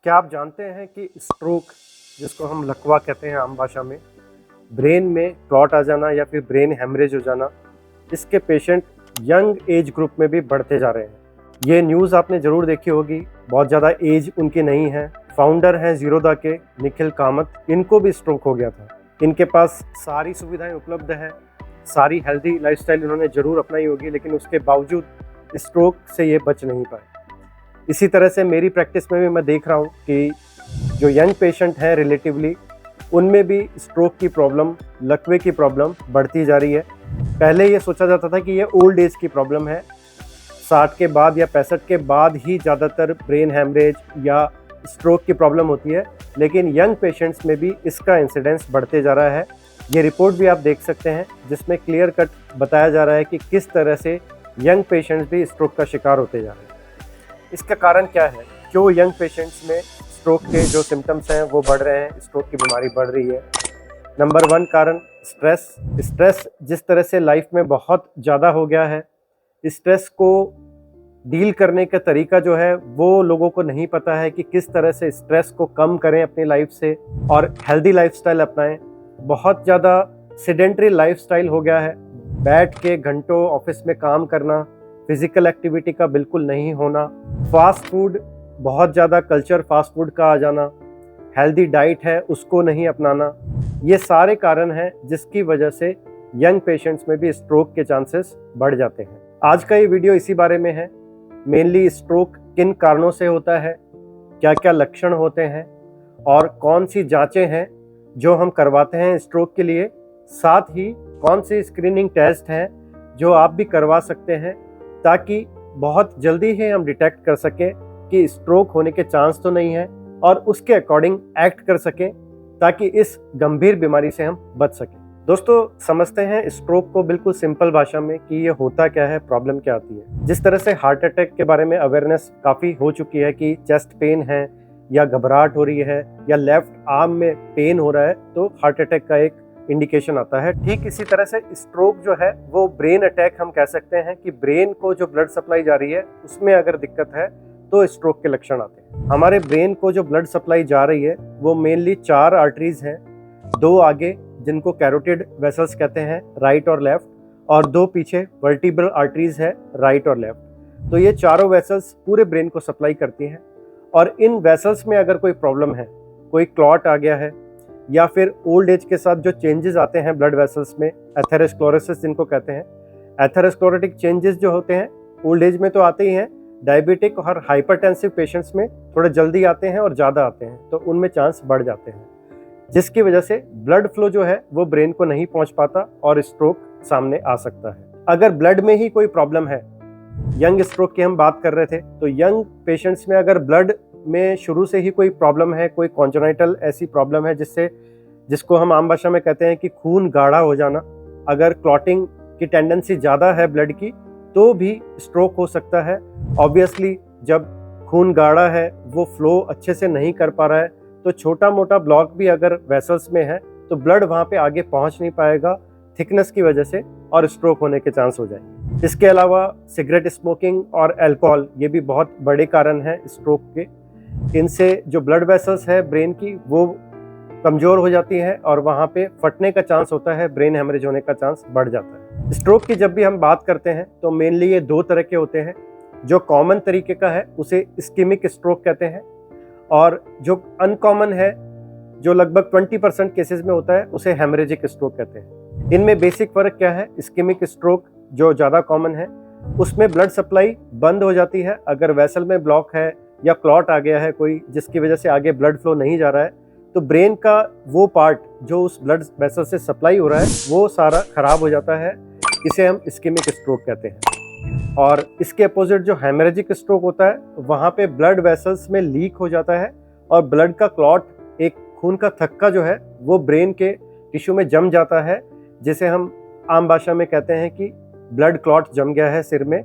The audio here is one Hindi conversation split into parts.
क्या आप जानते हैं कि स्ट्रोक, जिसको हम लकवा कहते हैं आम भाषा में, ब्रेन में क्लॉट आ जाना या फिर ब्रेन हेमरेज हो जाना, इसके पेशेंट यंग एज ग्रुप में भी बढ़ते जा रहे हैं। ये न्यूज़ आपने ज़रूर देखी होगी। बहुत ज़्यादा एज उनकी नहीं है। फाउंडर हैं ज़ीरोदा के निखिल कामत, इनको भी स्ट्रोक हो गया था। इनके पास सारी सुविधाएं उपलब्ध है, सारी हेल्दी लाइफस्टाइल इन्होंने ज़रूर अपनाई होगी, लेकिन उसके बावजूद स्ट्रोक से ये बच नहीं पाए। इसी तरह से मेरी प्रैक्टिस में भी मैं देख रहा हूँ कि जो यंग पेशेंट हैं रिलेटिवली, उनमें भी स्ट्रोक की प्रॉब्लम, लकवे की प्रॉब्लम बढ़ती जा रही है। पहले ये सोचा जाता था कि ये ओल्ड एज की प्रॉब्लम है, 60 के बाद या 65 के बाद ही ज़्यादातर ब्रेन हैमरेज या स्ट्रोक की प्रॉब्लम होती है, लेकिन यंग पेशेंट्स में भी इसका इंसिडेंस बढ़ते जा रहा है। ये रिपोर्ट भी आप देख सकते हैं, जिसमें क्लियर कट बताया जा रहा है कि किस तरह से यंग पेशेंट्स भी स्ट्रोक का शिकार होते जा रहे हैं। इसका कारण क्या है? क्यों यंग पेशेंट्स में स्ट्रोक के जो सिम्टम्स हैं वो बढ़ रहे हैं, स्ट्रोक की बीमारी बढ़ रही है? नंबर 1 कारण स्ट्रेस जिस तरह से लाइफ में बहुत ज़्यादा हो गया है, स्ट्रेस को डील करने का तरीका जो है वो लोगों को नहीं पता है कि किस तरह से स्ट्रेस को कम करें अपनी लाइफ से और हेल्दी लाइफस्टाइल अपनाएं। बहुत ज़्यादा सेडेंटरी लाइफस्टाइल हो गया है, बैठ के घंटों ऑफिस में काम करना, फिजिकल एक्टिविटी का बिल्कुल नहीं होना, फास्ट फूड, बहुत ज़्यादा कल्चर फास्ट फूड का आ जाना, हेल्दी डाइट है उसको नहीं अपनाना, ये सारे कारण हैं जिसकी वजह से यंग पेशेंट्स में भी स्ट्रोक के चांसेस बढ़ जाते हैं। आज का ये वीडियो इसी बारे में है। मेनली स्ट्रोक किन कारणों से होता है, क्या क्या लक्षण होते हैं और कौन सी जांचें हैं जो हम करवाते हैं स्ट्रोक के लिए, साथ ही कौन सी स्क्रीनिंग टेस्ट हैं जो आप भी करवा सकते हैं, ताकि बहुत जल्दी ही हम डिटेक्ट कर सकें कि स्ट्रोक होने के चांस तो नहीं है और उसके अकॉर्डिंग एक्ट कर सकें, ताकि इस गंभीर बीमारी से हम बच सकें। दोस्तों, समझते हैं स्ट्रोक को बिल्कुल सिंपल भाषा में कि ये होता क्या है, प्रॉब्लम क्या आती है। जिस तरह से हार्ट अटैक के बारे में अवेयरनेस काफ़ी हो चुकी है कि चेस्ट पेन है या घबराहट हो रही है या लेफ्ट आर्म में पेन हो रहा है, तो हार्ट अटैक का एक इंडिकेशन आता है। ठीक इसी तरह से स्ट्रोक जो है वो ब्रेन अटैक हम कह सकते हैं कि ब्रेन को जो ब्लड सप्लाई जा रही है उसमें अगर दिक्कत है तो स्ट्रोक के लक्षण आते हैं। हमारे ब्रेन को जो ब्लड सप्लाई जा रही है वो मेनली 4 आर्टरीज हैं, 2 आगे जिनको कैरोटिड वेसल्स कहते हैं, राइट और लेफ्ट, और 2 पीछे वर्टिब्रल आर्टरीज है, राइट और लेफ्ट। तो ये चारों वेसल्स पूरे ब्रेन को सप्लाई करती हैं और इन वेसल्स में अगर कोई प्रॉब्लम है, कोई क्लॉट आ गया है या फिर ओल्ड एज के साथ जो चेंजेस आते हैं ब्लड वेसल्स में, एथेरोस्क्लेरोसिस जिनको कहते हैं, एथेरोस्क्लेरोटिक चेंजेस जो होते हैं ओल्ड एज में तो आते ही हैं, डायबिटिक और हाइपरटेंसिव पेशेंट्स में थोड़े जल्दी आते हैं और ज़्यादा आते हैं, तो उनमें चांस बढ़ जाते हैं, जिसकी वजह से ब्लड फ्लो जो है वो ब्रेन को नहीं पहुंच पाता और स्ट्रोक सामने आ सकता है। अगर ब्लड में ही कोई प्रॉब्लम है, यंग स्ट्रोक की हम बात कर रहे थे, तो यंग पेशेंट्स में अगर ब्लड में शुरू से ही कोई प्रॉब्लम है, कोई कॉन्जेनाइटल ऐसी प्रॉब्लम है जिसको हम आम भाषा में कहते हैं कि खून गाढ़ा हो जाना, अगर क्लॉटिंग की टेंडेंसी ज़्यादा है ब्लड की, तो भी स्ट्रोक हो सकता है। ऑब्वियसली जब खून गाढ़ा है, वो फ्लो अच्छे से नहीं कर पा रहा है, तो छोटा मोटा ब्लॉक भी अगर वेसल्स में है तो ब्लड वहाँ पे आगे पहुँच नहीं पाएगा थिकनेस की वजह से, और स्ट्रोक होने के चांस हो जाएंगे। इसके अलावा सिगरेट स्मोकिंग और अल्कोहल, ये भी बहुत बड़े कारण हैं स्ट्रोक के। इनसे जो ब्लड वेसल्स है ब्रेन की वो कमज़ोर हो जाती है और वहाँ पे फटने का चांस होता है, ब्रेन हेमरेज होने का चांस बढ़ जाता है। स्ट्रोक की जब भी हम बात करते हैं तो मेनली ये 2 तरह के होते हैं। जो कॉमन तरीके का है उसे इस्केमिक स्ट्रोक कहते हैं, और जो अनकॉमन है, जो लगभग 20% केसेस में होता है, उसे हेमरेजिक स्ट्रोक कहते हैं। इनमें बेसिक फ़र्क क्या है? इस्केमिक स्ट्रोक जो ज़्यादा कॉमन है उसमें ब्लड सप्लाई बंद हो जाती है, अगर वेसल में ब्लॉक है या क्लॉट आ गया है कोई जिसकी वजह से आगे ब्लड फ्लो नहीं जा रहा है, तो ब्रेन का वो पार्ट जो उस ब्लड वेसल से सप्लाई हो रहा है वो सारा खराब हो जाता है, इसे हम इस्केमिक स्ट्रोक कहते हैं। और इसके अपोजिट जो हेमरेजिक स्ट्रोक होता है, वहाँ पे ब्लड वेसल्स में लीक हो जाता है और ब्लड का क्लॉट, एक खून का थक्का जो है वो ब्रेन के टिश्यू में जम जाता है, जिसे हम आम भाषा में कहते हैं कि ब्लड क्लॉट जम गया है सिर में,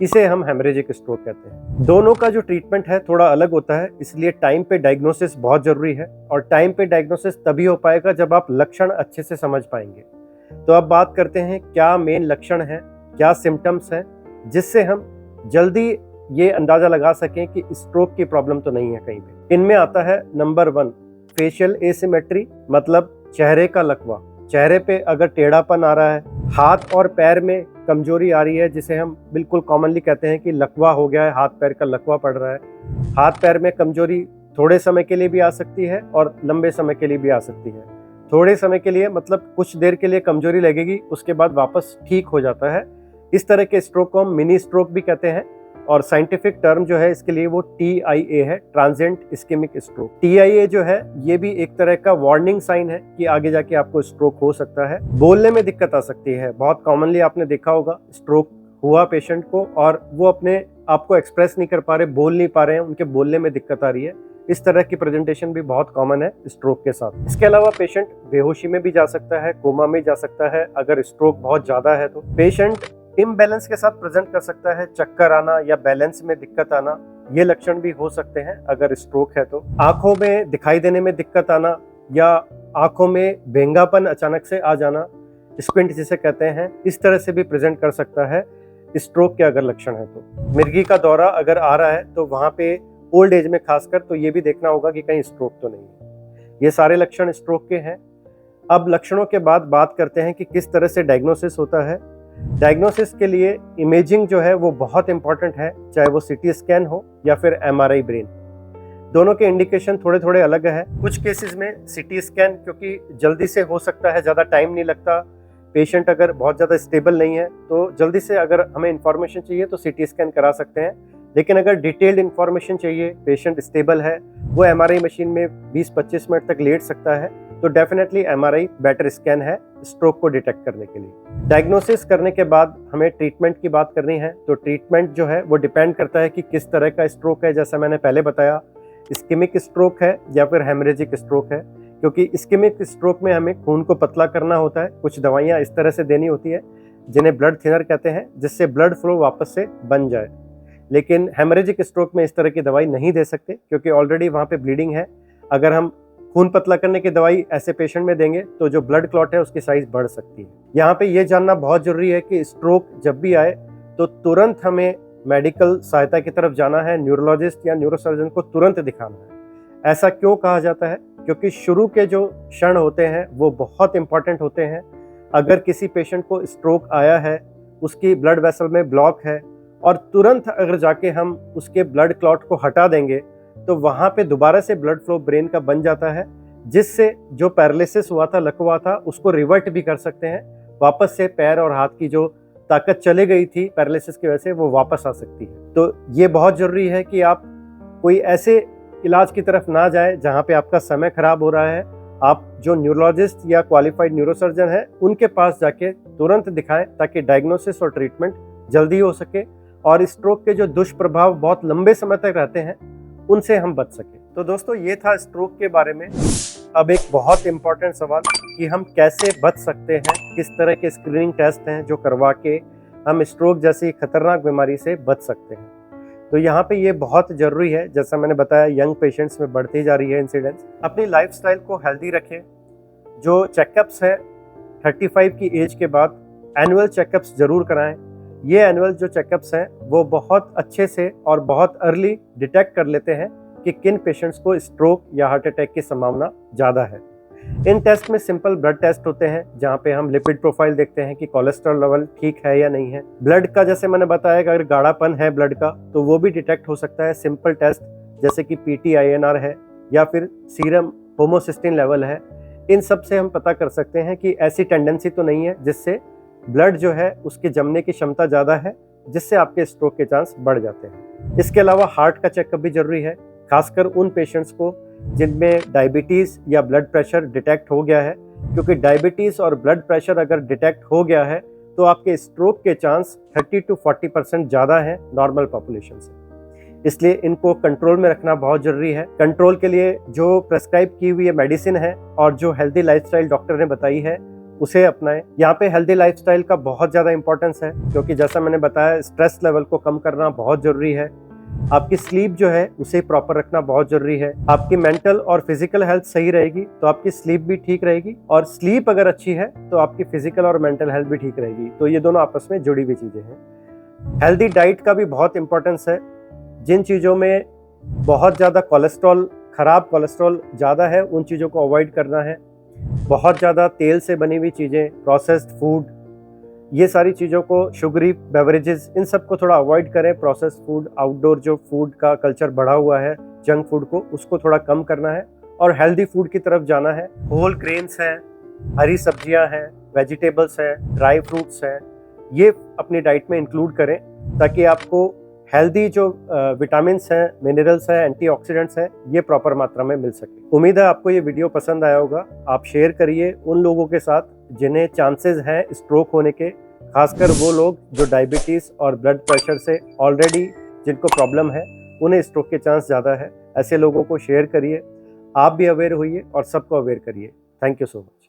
इसे हम हेमरेजिक स्ट्रोक कहते हैं। दोनों का जो ट्रीटमेंट है थोड़ा अलग होता है, इसलिए टाइम पे डायग्नोसिस बहुत ज़रूरी है, और टाइम पे डायग्नोसिस तभी हो पाएगा जब आप लक्षण अच्छे से समझ पाएंगे। तो अब बात करते हैं क्या मेन लक्षण हैं, क्या सिम्टम्स हैं, जिससे हम जल्दी ये अंदाज़ा लगा सकें कि स्ट्रोक की प्रॉब्लम तो नहीं है कहीं पे। इनमें आता है नंबर 1 फेशियल एसिमेट्री, मतलब चेहरे का लकवा। चेहरे पे अगर टेढ़ापन आ रहा है, हाथ और पैर में कमजोरी आ रही है, जिसे हम बिल्कुल कॉमनली कहते हैं कि लकवा हो गया है, हाथ पैर का लकवा पड़ रहा है। हाथ पैर में कमजोरी थोड़े समय के लिए भी आ सकती है और लंबे समय के लिए भी आ सकती है। थोड़े समय के लिए मतलब कुछ देर के लिए कमजोरी लगेगी, उसके बाद वापस ठीक हो जाता है। इस तरह के स्ट्रोक को हम मिनी स्ट्रोक भी कहते हैं और साइंटिफिक टर्म जो है इसके लिए वो TIA है, ट्रांजिएंट इस्केमिक स्ट्रोक। TIA जो है ये भी एक तरह का वार्निंग साइन है कि आगे जाके आपको स्ट्रोक हो सकता है। बोलने में दिक्कत आ सकती है। बहुत कॉमनली आपने देखा होगा स्ट्रोक हुआ पेशेंट को और वो अपने आप को एक्सप्रेस नहीं कर पा रहे, बोल नहीं पा रहे हैं, उनके बोलने में दिक्कत आ रही है। इस तरह की प्रेजेंटेशन भी बहुत कॉमन है स्ट्रोक के साथ। इसके अलावा पेशेंट बेहोशी में भी जा सकता है, कोमा में जा सकता है अगर स्ट्रोक बहुत ज्यादा है तो। पेशेंट इम्बैलेंस के साथ प्रेजेंट कर सकता है, चक्कर आना या बैलेंस में दिक्कत आना, ये लक्षण भी हो सकते हैं अगर स्ट्रोक है तो। आंखों में दिखाई देने में दिक्कत आना या आंखों में भेंगापन अचानक से आ जाना, स्क्विंट जिसे कहते हैं, इस तरह से भी प्रेजेंट कर सकता है स्ट्रोक के अगर लक्षण है तो। मिर्गी का दौरा अगर आ रहा है तो वहां पे ओल्ड एज में खासकर तो ये भी देखना होगा कि कहीं स्ट्रोक तो नहीं है। ये सारे लक्षण स्ट्रोक के हैं। अब लक्षणों के बाद बात करते हैं कि किस तरह से डायग्नोसिस होता है। डायग्नोसिस के लिए इमेजिंग जो है वो बहुत इंपॉर्टेंट है, चाहे वो CT स्कैन हो या फिर MRI ब्रेन। दोनों के इंडिकेशन थोड़े थोड़े अलग है। कुछ केसेस में CT स्कैन क्योंकि जल्दी से हो सकता है, ज़्यादा टाइम नहीं लगता, पेशेंट अगर बहुत ज़्यादा स्टेबल नहीं है तो जल्दी से अगर हमें इंफॉर्मेशन चाहिए तो CT स्कैन करा सकते हैं। लेकिन अगर डिटेल्ड इंफॉर्मेशन चाहिए, पेशेंट स्टेबल है, वो MRI मशीन में 20-25 मिनट तक लेट सकता है, तो डेफिनेटली MRI बेटर स्कैन है स्ट्रोक को डिटेक्ट करने के लिए। डायग्नोसिस करने के बाद हमें ट्रीटमेंट की बात करनी है तो ट्रीटमेंट जो है वो डिपेंड करता है कि किस तरह का स्ट्रोक है। जैसा मैंने पहले बताया, इस्केमिक स्ट्रोक है या फिर हेमरेजिक स्ट्रोक है। क्योंकि इस्केमिक स्ट्रोक में हमें खून को पतला करना होता है, कुछ दवाइयाँ इस तरह से देनी होती है जिन्हें ब्लड थिनर कहते हैं, जिससे ब्लड फ्लो वापस से बन जाए। लेकिन हेमरेजिक स्ट्रोक में इस तरह की दवाई नहीं दे सकते क्योंकि ऑलरेडी वहाँ पे ब्लीडिंग है। अगर हम खून पतला करने की दवाई ऐसे पेशेंट में देंगे तो जो ब्लड क्लॉट है उसकी साइज बढ़ सकती है। यहाँ पे ये जानना बहुत जरूरी है कि स्ट्रोक जब भी आए तो तुरंत हमें मेडिकल सहायता की तरफ जाना है, न्यूरोलॉजिस्ट या न्यूरोसर्जन को तुरंत दिखाना है। ऐसा क्यों कहा जाता है? क्योंकि शुरू के जो क्षण होते हैं वो बहुत इंपॉर्टेंट होते हैं। अगर किसी पेशेंट को स्ट्रोक आया है, उसकी ब्लड वेसल में ब्लॉक है और तुरंत अगर जाके हम उसके ब्लड क्लॉट को हटा देंगे तो वहाँ पे दोबारा से ब्लड फ्लो ब्रेन का बन जाता है, जिससे जो पैरालिसिस हुआ था, लकवा था, उसको रिवर्ट भी कर सकते हैं। वापस से पैर और हाथ की जो ताकत चले गई थी पैरालिसिस की वजह से, वो वापस आ सकती है। तो ये बहुत ज़रूरी है कि आप कोई ऐसे इलाज की तरफ ना जाए जहाँ पे आपका समय खराब हो रहा है। आप जो न्यूरोलॉजिस्ट या क्वालिफाइड न्यूरोसर्जन है उनके पास जाके तुरंत दिखाएं ताकि डायग्नोसिस और ट्रीटमेंट जल्दी हो सके और स्ट्रोक के जो दुष्प्रभाव बहुत लंबे समय तक रहते हैं उनसे हम बच सके। तो दोस्तों, ये था स्ट्रोक के बारे में। अब एक बहुत इंपॉर्टेंट सवाल कि हम कैसे बच सकते हैं, किस तरह के स्क्रीनिंग टेस्ट हैं जो करवा के हम स्ट्रोक जैसी खतरनाक बीमारी से बच सकते हैं। तो यहाँ पे ये बहुत ज़रूरी है, जैसा मैंने बताया यंग पेशेंट्स में बढ़ती जा रही है इंसिडेंस। अपनी लाइफस्टाइल को हेल्दी रखें। जो चेकअप्स है 35 की एज के बाद एनुअल चेकअप्स ज़रूर कराएं। ये एनुअल जो चेकअप्स हैं वो बहुत अच्छे से और बहुत अर्ली डिटेक्ट कर लेते हैं कि किन पेशेंट्स को स्ट्रोक या हार्ट अटैक की संभावना ज़्यादा है। इन टेस्ट में सिंपल ब्लड टेस्ट होते हैं जहाँ पे हम लिपिड प्रोफाइल देखते हैं कि कोलेस्ट्रॉल लेवल ठीक है या नहीं है। ब्लड का जैसे मैंने बताया कि अगर गाढ़ापन है ब्लड का तो वो भी डिटेक्ट हो सकता है। सिंपल टेस्ट जैसे कि PT-INR है या फिर सीरम होमोसिस्टिन लेवल है, इन सब से हम पता कर सकते हैं कि ऐसी टेंडेंसी तो नहीं है जिससे ब्लड जो है उसके जमने की क्षमता ज़्यादा है, जिससे आपके स्ट्रोक के चांस बढ़ जाते हैं। इसके अलावा हार्ट का चेकअप भी जरूरी है, खासकर उन पेशेंट्स को जिनमें डायबिटीज़ या ब्लड प्रेशर डिटेक्ट हो गया है, क्योंकि डायबिटीज़ और ब्लड प्रेशर अगर डिटेक्ट हो गया है तो आपके स्ट्रोक के चांस 30 to 40% ज़्यादा है नॉर्मल पॉपुलेशन से। इसलिए इनको कंट्रोल में रखना बहुत ज़रूरी है। कंट्रोल के लिए जो प्रेस्क्राइब की हुई मेडिसिन है और जो हेल्दी लाइफस्टाइल डॉक्टर ने बताई है उसे अपनाएं। यहाँ पे हेल्दी लाइफस्टाइल का बहुत ज़्यादा इंपॉर्टेंस है, क्योंकि जैसा मैंने बताया स्ट्रेस लेवल को कम करना बहुत ज़रूरी है। आपकी स्लीप जो है उसे प्रॉपर रखना बहुत ज़रूरी है। आपकी मेंटल और फिजिकल हेल्थ सही रहेगी तो आपकी स्लीप भी ठीक रहेगी, और स्लीप अगर अच्छी है तो आपकी फिजिकल और मेंटल हेल्थ भी ठीक रहेगी। तो ये दोनों आपस में जुड़ी हुई चीज़ें हैं। हेल्दी डाइट का भी बहुत इंपॉर्टेंस है। जिन चीज़ों में बहुत ज़्यादा कोलेस्ट्रॉल ख़राब कोलेस्ट्रॉल ज़्यादा है उन चीज़ों को अवॉइड करना है। बहुत ज़्यादा तेल से बनी हुई चीज़ें, प्रोसेस्ड फूड, ये सारी चीज़ों को, शुगरी बेवरेजेस, इन सब को थोड़ा अवॉइड करें। प्रोसेस्ड फूड, आउटडोर जो फूड का कल्चर बढ़ा हुआ है, जंक फूड को, उसको थोड़ा कम करना है और हेल्दी फूड की तरफ जाना है। होल ग्रेन्स हैं, हरी सब्जियां हैं, वेजिटेबल्स हैं, ड्राई फ्रूट्स हैं, ये अपनी डाइट में इंक्लूड करें ताकि आपको हेल्दी जो विटामिन्स हैं, मिनरल्स हैं, एंटीऑक्सीडेंट्स हैं, ये प्रॉपर मात्रा में मिल सके। उम्मीद है आपको ये वीडियो पसंद आया होगा। आप शेयर करिए उन लोगों के साथ जिन्हें चांसेस हैं स्ट्रोक होने के, खासकर वो लोग जो डायबिटीज़ और ब्लड प्रेशर से ऑलरेडी जिनको प्रॉब्लम है, उन्हें स्ट्रोक के चांस ज़्यादा है। ऐसे लोगों को शेयर करिए, आप भी अवेयर होइए और सबको अवेयर करिए। Thank you so much.